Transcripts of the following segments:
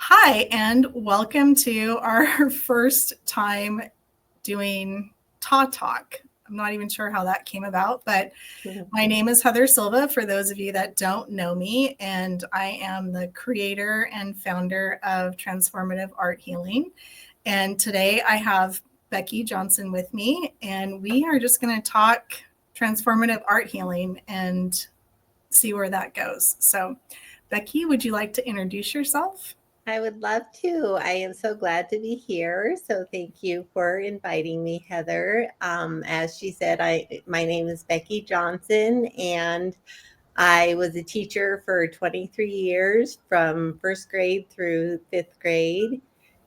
Hi, and welcome to our first time doing TAH Talk. I'm not even sure how that came about, but my name is Heather Silva, for those of you that don't know me, and I am the creator and founder of Transformative Art Healing. And today I have Becky Johnson with me, and we are just going to talk transformative art healing and see where that goes. So, Becky, would you like to introduce yourself? I would love to. I am so glad to be here. So thank you for inviting me, Heather. As she said, my name is Becky Johnson, and I was a teacher for 23 years from first grade through fifth grade,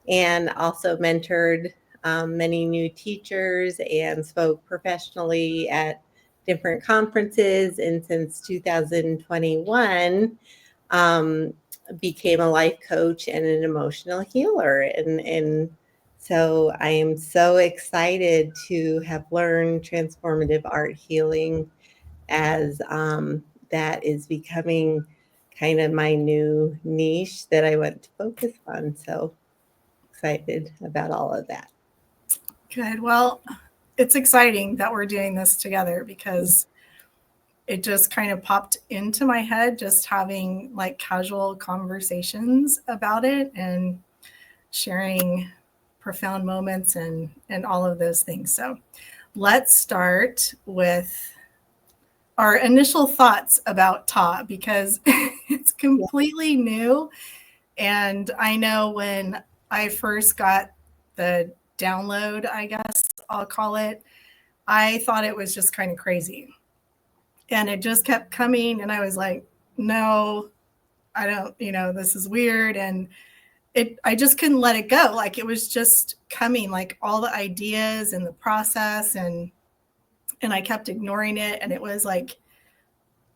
and also mentored many new teachers and spoke professionally at different conferences. And since 2021, became a life coach and an emotional healer. And so I am so excited to have learned transformative art healing as that is becoming kind of my new niche that I want to focus on. So excited about all of that. Good. Well, it's exciting that we're doing this together because it just kind of popped into my head just having like casual conversations about it and sharing profound moments and all of those things. So, let's start with our initial thoughts about TAH because it's Yeah. completely new. And I know when I first got the download, I guess I'll call it, I thought it was just kind of crazy. And it just kept coming. And I was like, no, I don't, this is weird. And I just couldn't let it go. Like it was just coming, like all the ideas and the process. And I kept ignoring it. And it was like,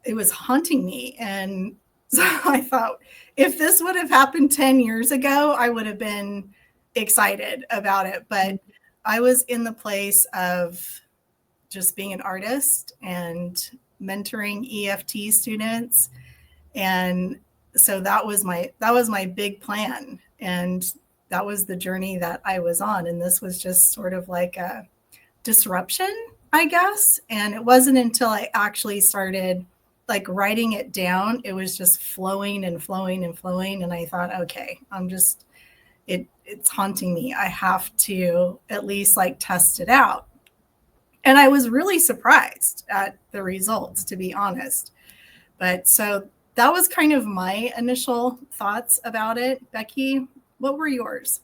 it was haunting me. And so I thought, if this would have happened 10 years ago, I would have been excited about it. But I was in the place of just being an artist and mentoring EFT students. And so that was my big plan. And that was the journey that I was on. And this was just sort of like a disruption, I guess. And it wasn't until I actually started like writing it down, it was just flowing and flowing and flowing. And I thought, okay, it's haunting me. I have to at least like test it out. And I was really surprised at the results, to be honest. But so that was kind of my initial thoughts about it. Becky, what were yours?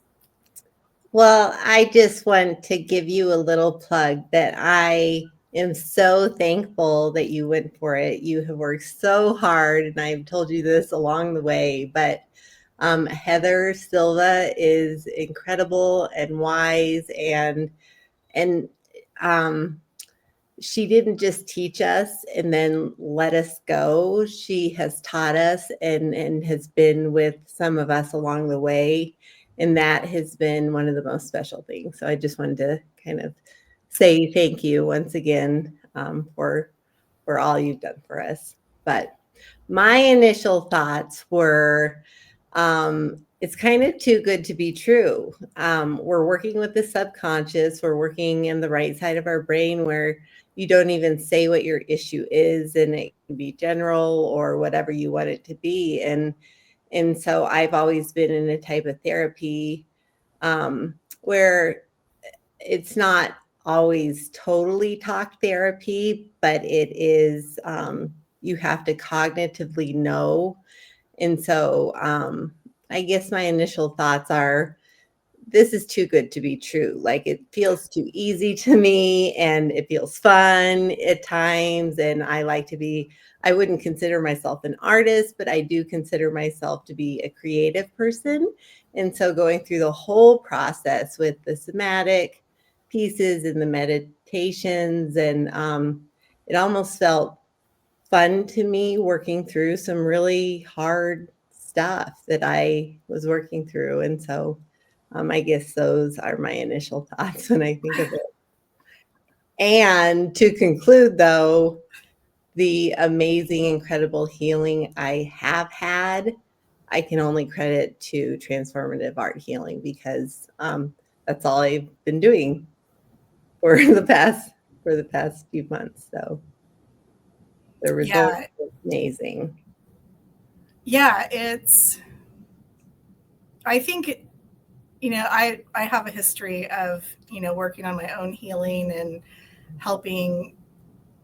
Well, I just want to give you a little plug that I am so thankful that you went for it. You have worked so hard, and I've told you this along the way, but Heather Silva is incredible and wise, and um, she didn't just teach us and then let us go. She has taught us and has been with some of us along the way. And that has been one of the most special things. So I just wanted to kind of say thank you once again for all you've done for us. But my initial thoughts were it's kind of too good to be true. We're working with the subconscious, we're working in the right side of our brain where you don't even say what your issue is, and it can be general or whatever you want it to be. And so I've always been in a type of therapy where it's not always totally talk therapy, but it is, you have to cognitively know. And so I guess my initial thoughts are this is too good to be true. Like it feels too easy to me and it feels fun at times. And I wouldn't consider myself an artist, but I do consider myself to be a creative person. And so going through the whole process with the somatic pieces and the meditations, and it almost felt fun to me working through some really hard stuff that I was working through. And so I guess those are my initial thoughts when I think of it. And to conclude, though, the amazing, incredible healing I have had, I can only credit to transformative art healing, because that's all I've been doing for the past few months. So the results are amazing. Yeah, I think, I have a history of, working on my own healing and helping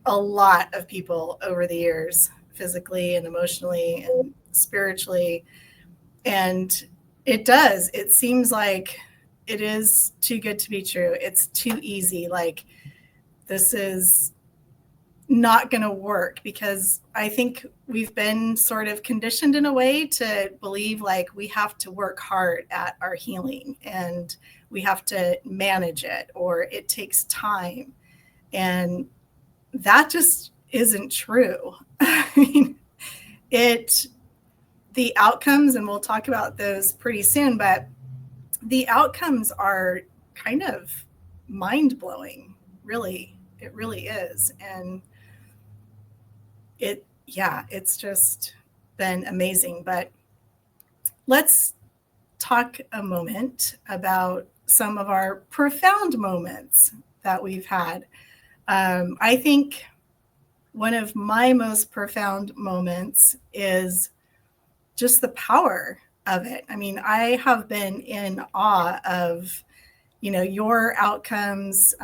a lot of people over the years, physically and emotionally and spiritually. And it seems like it is too good to be true. It's too easy. Like, this is not going to work, because I think we've been sort of conditioned in a way to believe like we have to work hard at our healing and we have to manage it, or it takes time. And that just isn't true. I mean, the outcomes, and we'll talk about those pretty soon, but the outcomes are kind of mind blowing. Really, it really is. And it's just been amazing. But let's talk a moment about some of our profound moments that we've had. I think one of my most profound moments is just the power of it. I mean, I have been in awe of, your outcomes,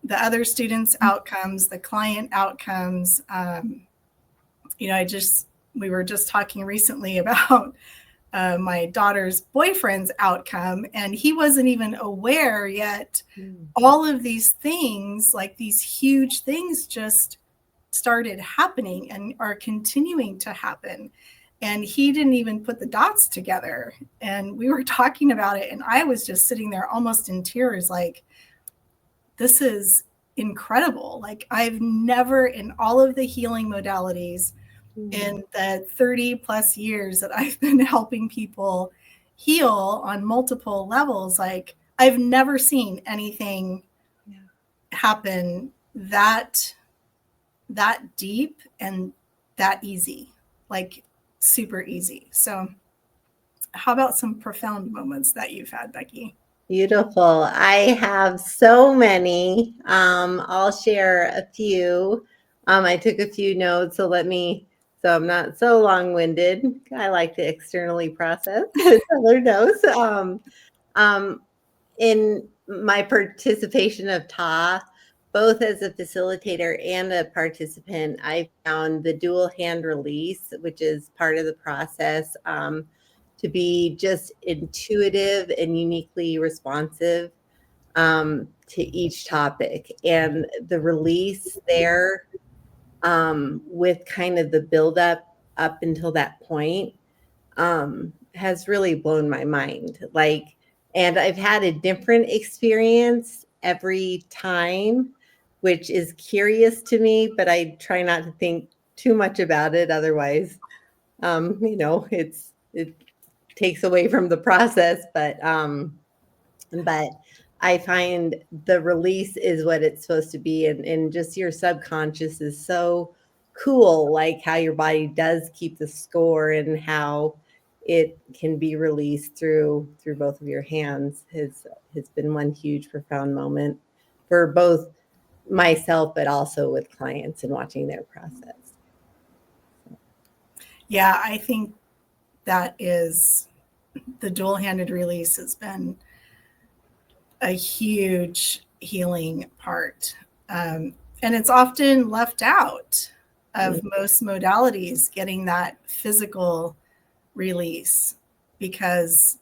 the other students' outcomes, the client outcomes. We were just talking recently about my daughter's boyfriend's outcome, and he wasn't even aware yet. All of these things, like these huge things, just started happening and are continuing to happen. And he didn't even put the dots together. And we were talking about it, and I was just sitting there almost in tears, like, this is incredible. Like, I've never, in all of the healing modalities, in the 30 plus years that I've been helping people heal on multiple levels, like, I've never seen anything happen that deep and that easy, like super easy. So how about some profound moments that you've had, Becky? Beautiful. I have so many. I'll share a few. I took a few notes, so I'm not so long-winded. I like to externally process with other notes. In my participation of TAH, both as a facilitator and a participant, I found the dual hand release, which is part of the process, to be just intuitive and uniquely responsive to each topic. And the release there, with kind of the buildup up until that point, has really blown my mind. And I've had a different experience every time, which is curious to me, but I try not to think too much about it. Otherwise, it takes away from the process. But I find the release is what it's supposed to be. And just your subconscious is so cool, like how your body does keep the score and how it can be released through both of your hands has been one huge profound moment for both myself, but also with clients and watching their process. Yeah, I think that is the dual-handed release has been a huge healing part. And it's often left out of most modalities, getting that physical release, because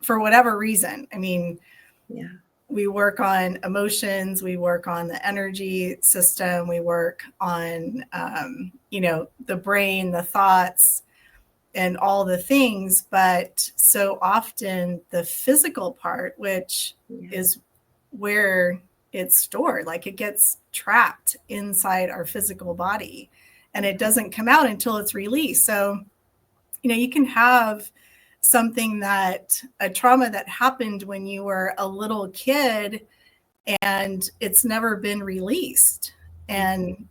for whatever reason, I mean, we work on emotions, we work on the energy system, we work on, the brain, the thoughts, and all the things. But so often the physical part, which is where it's stored, like it gets trapped inside our physical body and it doesn't come out until it's released. So, you can have a trauma that happened when you were a little kid and it's never been released. And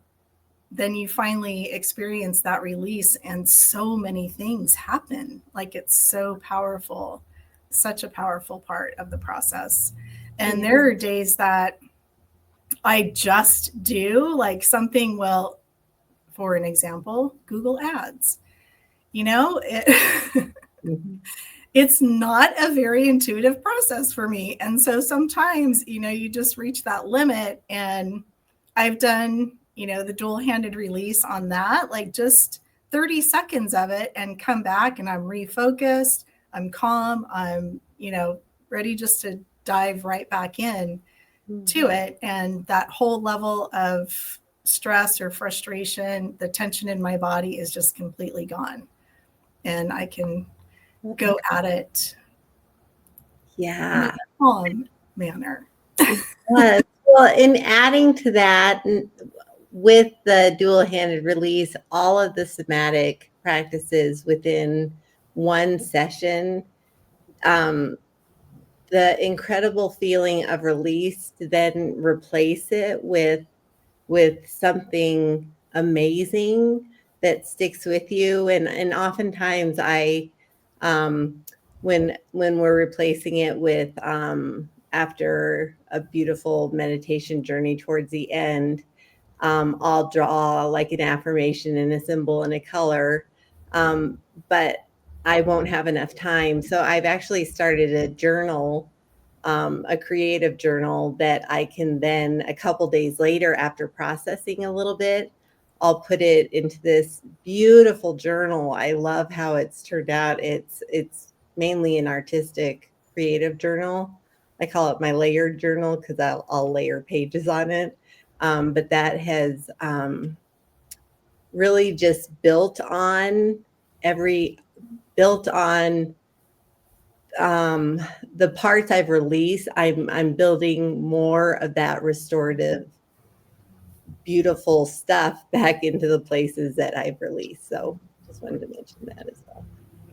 then you finally experience that release, and so many things happen. Like, it's so powerful, such a powerful part of the process. And there are days that I just do like something, well, for an example, Google Ads. It's not a very intuitive process for me. And so sometimes, you just reach that limit. And I've done, the dual-handed release on that, like just 30 seconds of it, and come back and I'm refocused, I'm calm, I'm, ready just to dive right back in to it. And that whole level of stress or frustration, the tension in my body is just completely gone. And I can go at it in a calm manner. Yes. Well, in adding to that, with the dual-handed release, all of the somatic practices within one session, the incredible feeling of release to then replace it with something amazing that sticks with you. And oftentimes when we're replacing it with after a beautiful meditation journey towards the end, I'll draw like an affirmation and a symbol and a color, but I won't have enough time. So I've actually started a journal, a creative journal that I can then, a couple days later, after processing a little bit, I'll put it into this beautiful journal. I love how it's turned out. It's mainly an artistic creative journal. I call it my layered journal because I'll layer pages on it. But that has really just built on the parts I've released. I'm building more of that restorative, beautiful stuff back into the places that I've released. So just wanted to mention that as well.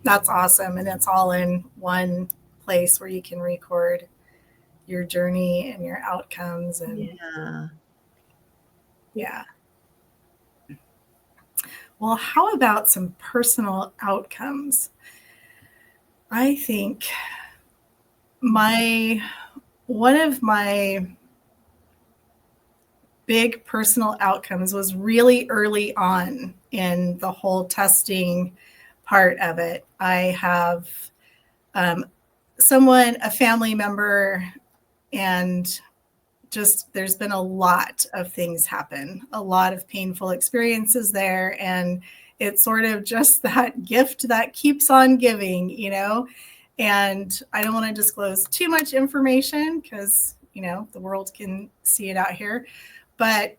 That's awesome. And it's all in one place where you can record your journey and your outcomes. And yeah. Well, how about some personal outcomes? I think one of my big personal outcomes was really early on in the whole testing part of it. I have a family member, and just there's been a lot of things happen, a lot of painful experiences there. And it's sort of just that gift that keeps on giving, and I don't want to disclose too much information because, the world can see it out here. But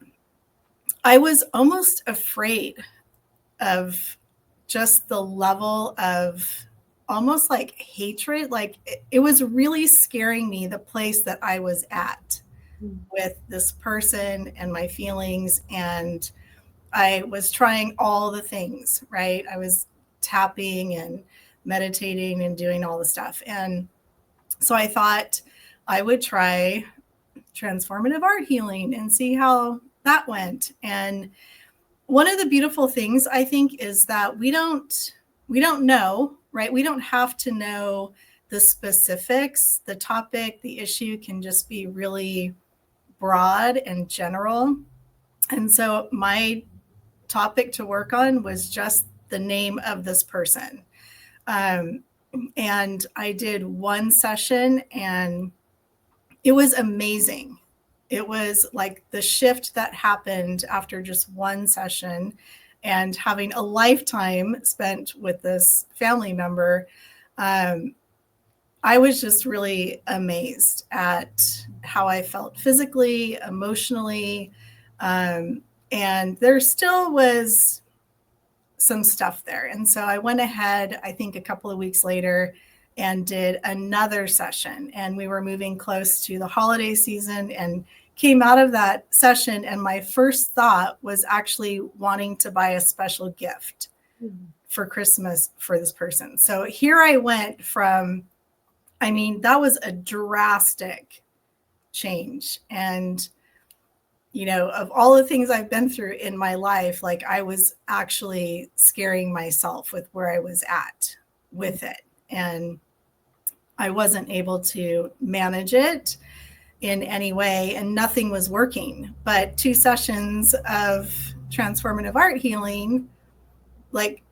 I was almost afraid of just the level of almost like hatred. Like it was really scaring me, the place that I was at with this person and my feelings. And I was trying all the things, right? I was tapping and meditating and doing all the stuff. And so I thought I would try transformative art healing and see how that went. And one of the beautiful things, I think, is that we don't know, right? We don't have to know the specifics. The topic, the issue can just be really broad and general. And so my topic to work on was just the name of this person. And I did one session, and it was amazing. It was like the shift that happened after just one session, and having a lifetime spent with this family member. I was just really amazed at how I felt physically, emotionally. And there still was some stuff there. And so I went ahead, I think a couple of weeks later, and did another session. And we were moving close to the holiday season, and came out of that session. And my first thought was actually wanting to buy a special gift for Christmas for this person. So here I went from, that was a drastic change. And of all the things I've been through in my life, like I was actually scaring myself with where I was at with it. And I wasn't able to manage it in any way, and nothing was working. But 2 sessions of transformative art healing, like,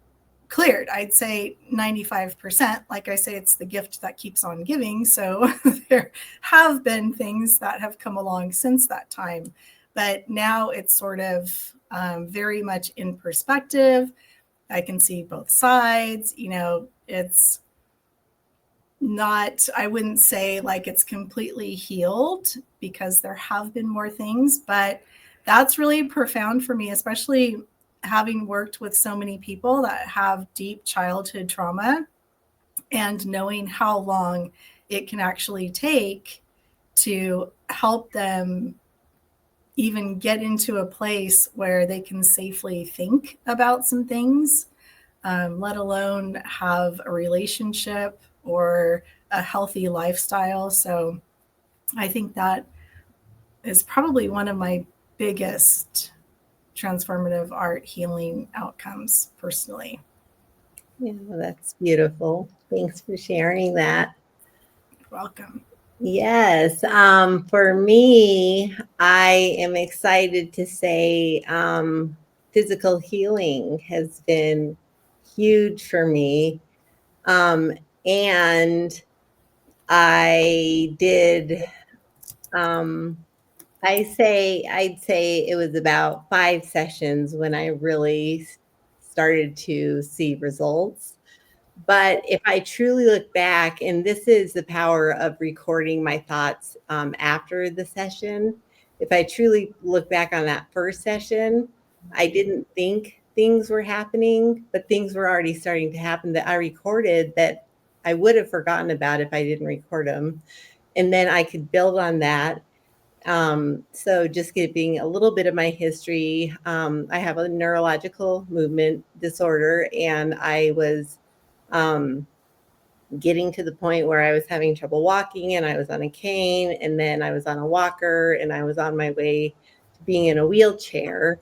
cleared, I'd say 95%. Like I say, it's the gift that keeps on giving. So there have been things that have come along since that time. But now it's sort of very much in perspective. I can see both sides. It's not, I wouldn't say like it's completely healed, because there have been more things, but that's really profound for me, especially having worked with so many people that have deep childhood trauma, and knowing how long it can actually take to help them even get into a place where they can safely think about some things, let alone have a relationship or a healthy lifestyle. So I think that is probably one of my biggest transformative art healing outcomes personally. Yeah, that's beautiful. Thanks for sharing that. You're welcome. Yes. For me, I am excited to say physical healing has been huge for me. And I did, I'd say it was about 5 sessions when I really started to see results. But if I truly look back, and this is the power of recording my thoughts after the session, if I truly look back on that first session, I didn't think things were happening, but things were already starting to happen that I recorded that I would have forgotten about if I didn't record them. And then I could build on that. So just giving a little bit of my history, I have a neurological movement disorder, and I was getting to the point where I was having trouble walking, and I was on a cane, and then I was on a walker, and I was on my way to being in a wheelchair.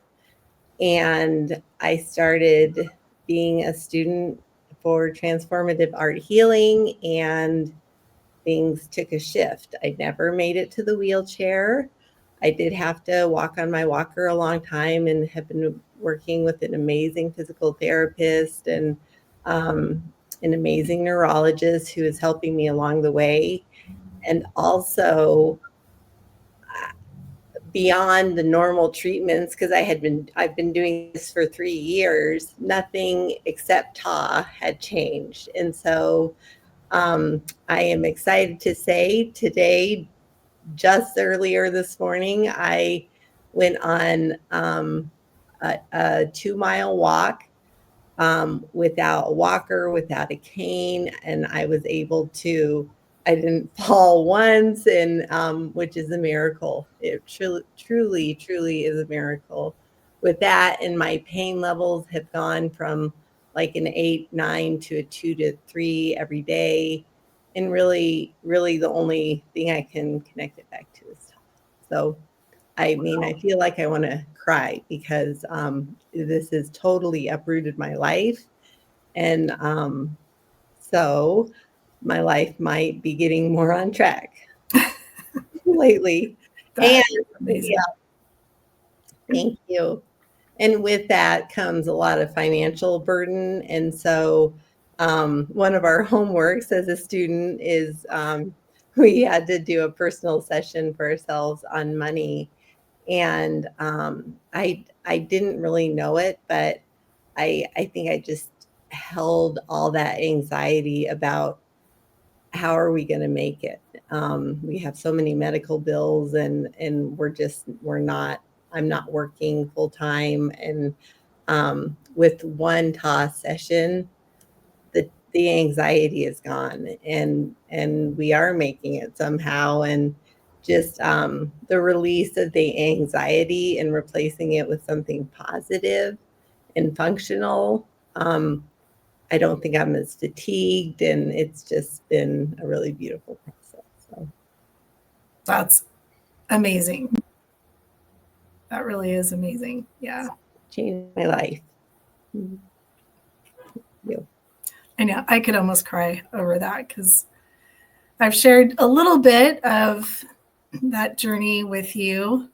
And I started being a student for transformative art healing, and things took a shift. I never made it to the wheelchair. I did have to walk on my walker a long time, and have been working with an amazing physical therapist and an amazing neurologist who is helping me along the way. And also beyond the normal treatments, because I've been doing this for 3 years, nothing except TAH had changed. And so I am excited to say today, just earlier this morning, I went on a 2-mile walk without a walker, without a cane, and I didn't fall once, and which is a miracle. It truly is a miracle. With that, and my pain levels have gone from like an 8, 9 to a 2 to 3 every day. And really, really the only thing I can connect it back to is TAH. So I mean, I feel like I want to cry, because this has totally uprooted my life. And so my life might be getting more on track lately. And Amazing. yeah, thank you. And with that comes a lot of financial burden. And so one of our homeworks as a student is we had to do a personal session for ourselves on money. And I didn't really know it, but I think I just held all that anxiety about how are we going to make it. We have so many medical bills, and I'm not working full time. And with one TAS session, the anxiety is gone, and we are making it somehow. And just the release of the anxiety and replacing it with something positive and functional. I don't think I'm as fatigued, and it's just been a really beautiful process. So That's amazing. That really is amazing. Yeah. Changed my life. Yeah. I know. I could almost cry over that because I've shared a little bit of that journey with you.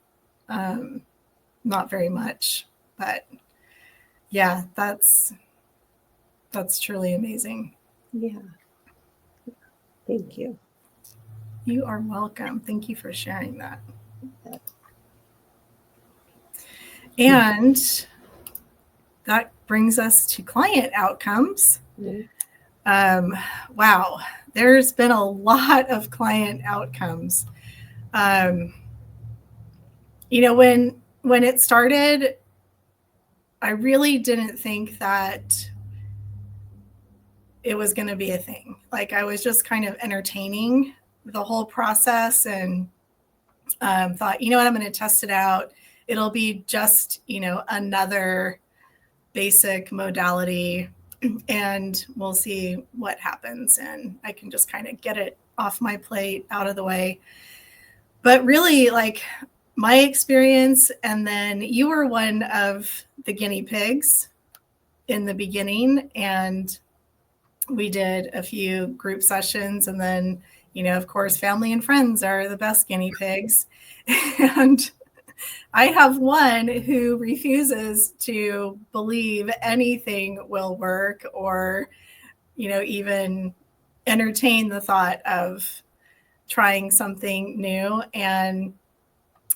Not very much, but yeah, that's truly amazing. Yeah. Thank you. You are welcome. Thank you for sharing that. And that brings us to client outcomes. Wow, there's been a lot of client outcomes. You know, when it started, I really didn't think that it was going to be a thing. Like I was just kind of entertaining the whole process and thought, you know what, I'm going to test it out. It'll be just, you know, another basic modality and we'll see what happens. And I can just kind of get it off my plate, out of the way. But really, like my experience, and then you were one of the guinea pigs in the beginning, and we did a few group sessions, and then, you know, of course, family and friends are the best guinea pigs. And I have one who refuses to believe anything will work or, you know, even entertain the thought of trying something new. And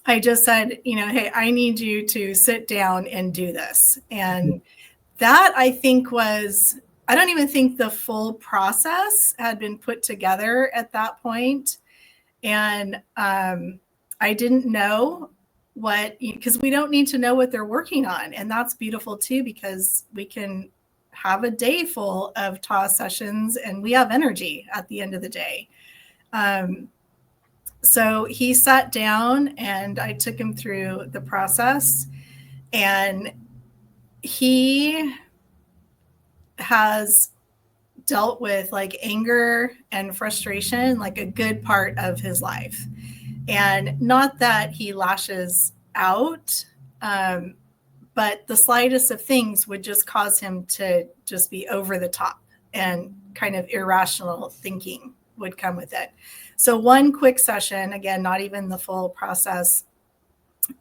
I just said, you know, hey, I need you to sit down and do this. And that I think was, I don't even think the full process had been put together at that point. And I didn't know what, because we don't need to know what they're working on. And that's beautiful too, because we can have a day full of TAH sessions and we have energy at the end of the day. So he sat down and I took him through the process, and he has dealt with like anger and frustration like a good part of his life. And not that he lashes out, but the slightest of things would just cause him to just be over the top, and kind of irrational thinking would come with it. So one quick session, again, not even the full process,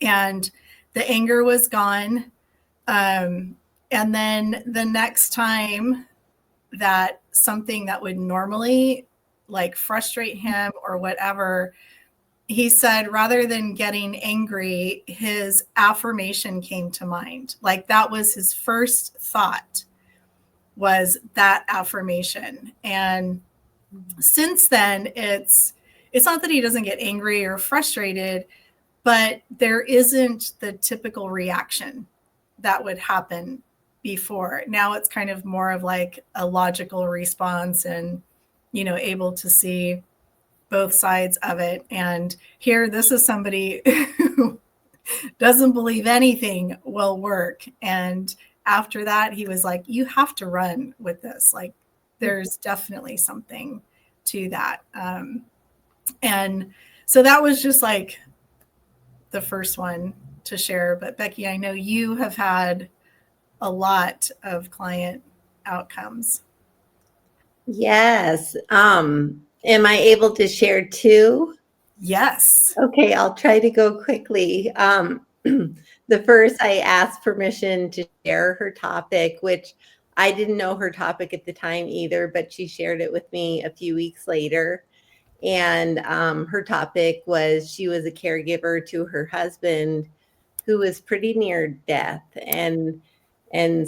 and the anger was gone. And then the next time that something that would normally like frustrate him or whatever, he said, rather than getting angry, his affirmation came to mind. Like that was his first thought, was that affirmation. And since then, it's not that he doesn't get angry or frustrated, but there isn't the typical reaction that would happen before. Now it's kind of more of like a logical response and, you know, able to see both sides of it. And here, this is somebody who doesn't believe anything will work. And after that, he was like, you have to run with this. Like, there's definitely something to that. And so that was just like the first one to share. But Becky, I know you have had a lot of client outcomes. Yes. Am I able to share two? Yes. Okay, I'll try to go quickly. The first, I asked permission to share her topic, which I didn't know her topic at the time either, but she shared it with me a few weeks later. And her topic was, she was a caregiver to her husband who was pretty near death. And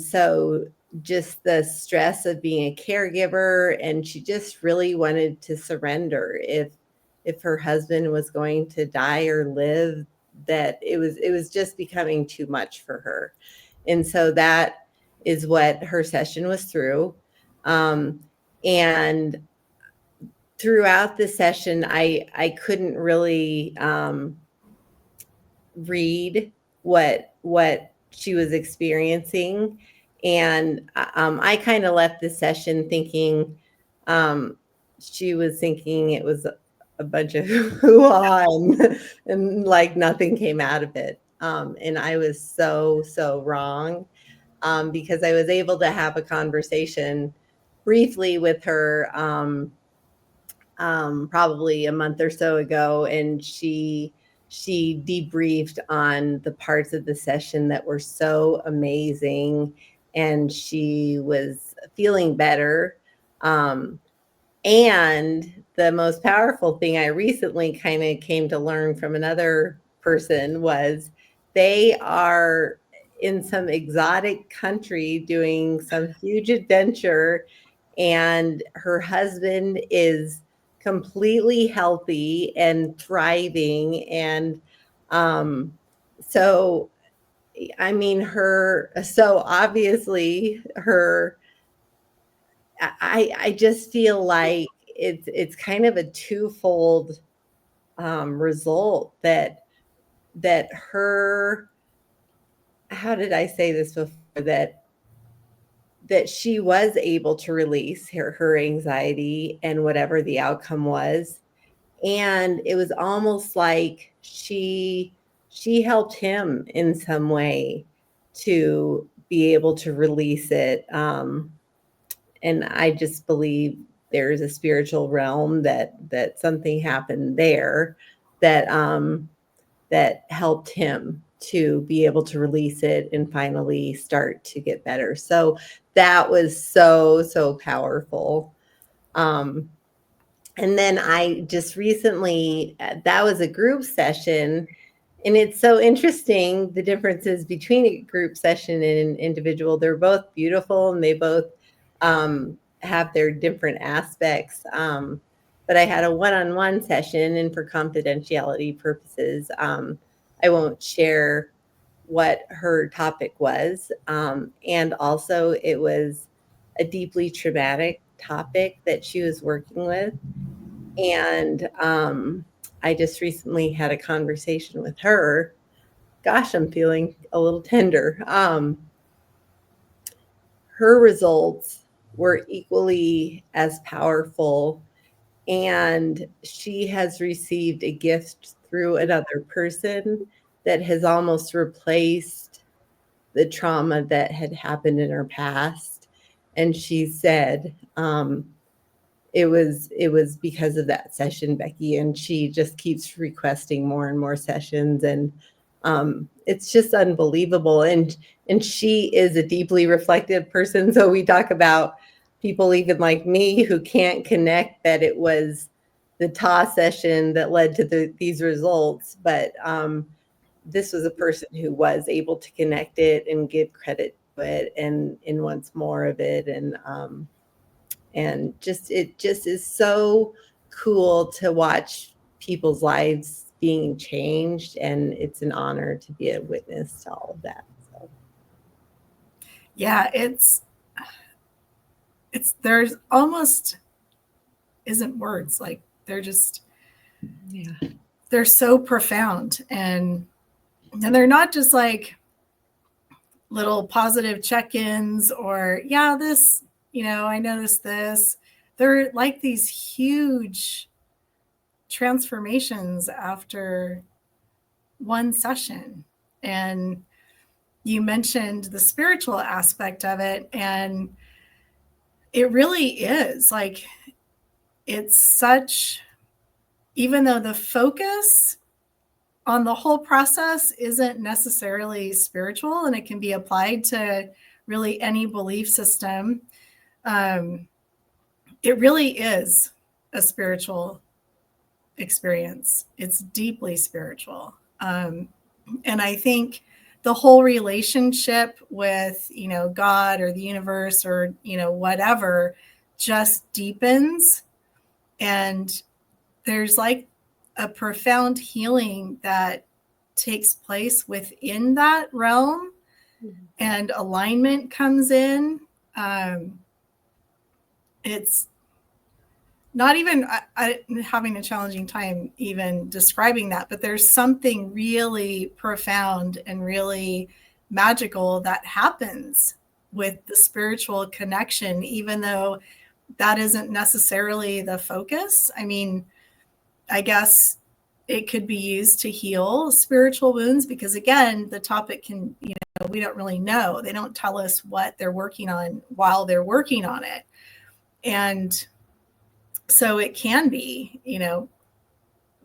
so just the stress of being a caregiver, and she just really wanted to surrender if her husband was going to die or live, that it was just becoming too much for her. And so that is what her session was through. And throughout the session, I couldn't really read what she was experiencing. And I kind of left the session thinking she was thinking it was a bunch of hoo-ha and like nothing came out of it. And I was so wrong, because I was able to have a conversation briefly with her probably a month or so ago, and she debriefed on the parts of the session that were so amazing, and she was feeling better. And the most powerful thing I recently kind of came to learn from another person was they are in some exotic country doing some huge adventure, and her husband is completely healthy and thriving. And so, I mean, so obviously her, I just feel like it's kind of a twofold result that her, how did I say this before, that she was able to release her anxiety and whatever the outcome was, and it was almost like she helped him in some way to be able to release it. And I just believe there's a spiritual realm that something happened there that that helped him to be able to release it and finally start to get better. So that was so powerful. And then I just recently, that was a group session, and it's so interesting the differences between a group session and an individual. They're both beautiful, and they both have their different aspects. But I had a one-on-one session, and for confidentiality purposes, I won't share what her topic was. And also, it was a deeply traumatic topic that she was working with. And I just recently had a conversation with her. Gosh, I'm feeling a little tender. Her results were equally as powerful, and she has received a gift through another person that has almost replaced the trauma that had happened in her past. And she said, it was because of that session, Becky, and she just keeps requesting more and more sessions, and it's just unbelievable. And she is a deeply reflective person, so we talk about people even like me who can't connect that it was the TAH session that led to these results, but this was a person who was able to connect it and give credit to it and wants more of it. And just it just is so cool to watch people's lives being changed, and it's an honor to be a witness to all of that. So Yeah, it's there's almost isn't words, like they're just, yeah, they're so profound, and they're not just like little positive check-ins or, yeah, this, I noticed this. They're like these huge transformations after one session. And you mentioned the spiritual aspect of it, and it really is like, it's such, even though the focus on the whole process isn't necessarily spiritual, and it can be applied to really any belief system, it really is a spiritual experience. It's deeply spiritual. And I think the whole relationship with, God or the universe or, whatever, just deepens. And there's like a profound healing that takes place within that realm, and alignment comes in. It's not even, I'm having a challenging time even describing that, but there's something really profound and really magical that happens with the spiritual connection, even though that isn't necessarily the focus. I mean, I guess it could be used to heal spiritual wounds, because again, the topic can, we don't really know. They don't tell us what they're working on while they're working on it. And so it can be,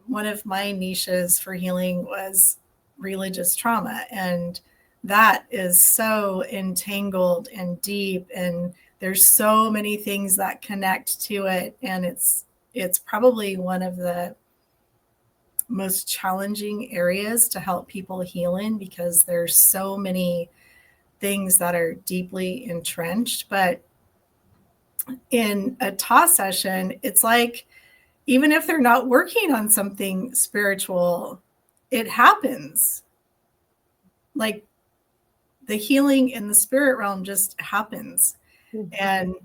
one of my niches for healing was religious trauma. And that is so entangled and deep. And there's so many things that connect to it. And it's probably one of the most challenging areas to help people heal in, because there's so many things that are deeply entrenched. But in a TAH session, it's like, even if they're not working on something spiritual, it happens. Like the healing in the spirit realm just happens. Mm-hmm. And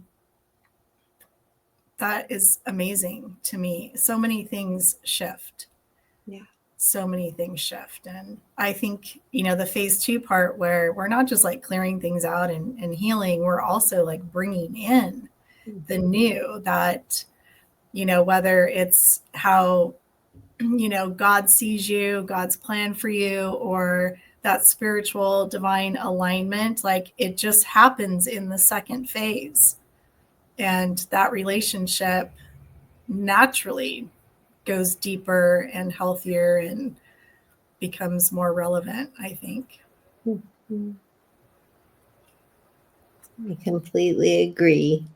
that is amazing to me. So many things shift. Yeah. So many things shift. And I think, the phase 2 part, where we're not just like clearing things out and healing, we're also like bringing in the new, that, whether it's how, God sees you, God's plan for you, or that spiritual divine alignment, like it just happens in the second phase. And that relationship naturally goes deeper and healthier and becomes more relevant, I think. Mm-hmm. I completely agree.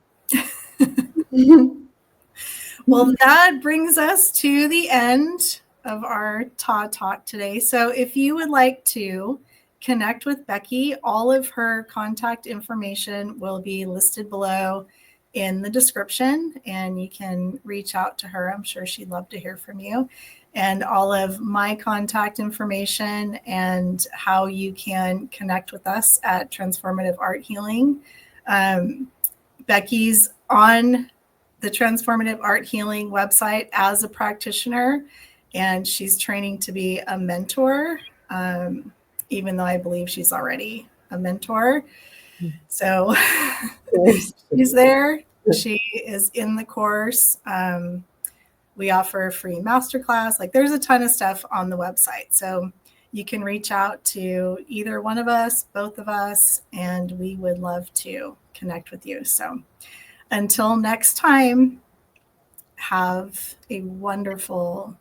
Well, that brings us to the end of our TAH Talk today. So if you would like to connect with Becky, all of her contact information will be listed below in the description, and you can reach out to her. I'm sure she'd love to hear from you. And all of my contact information and how you can connect with us at Transformative Art Healing. Becky's on the Transformative Art Healing website as a practitioner, and she's training to be a mentor, even though I believe she's already a mentor. So she's there. She is in the course. We offer a free masterclass. Like, there's a ton of stuff on the website. So you can reach out to either one of us, both of us, and we would love to connect with you. So until next time, have a wonderful,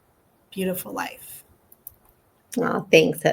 beautiful life. Oh, thanks, Heather.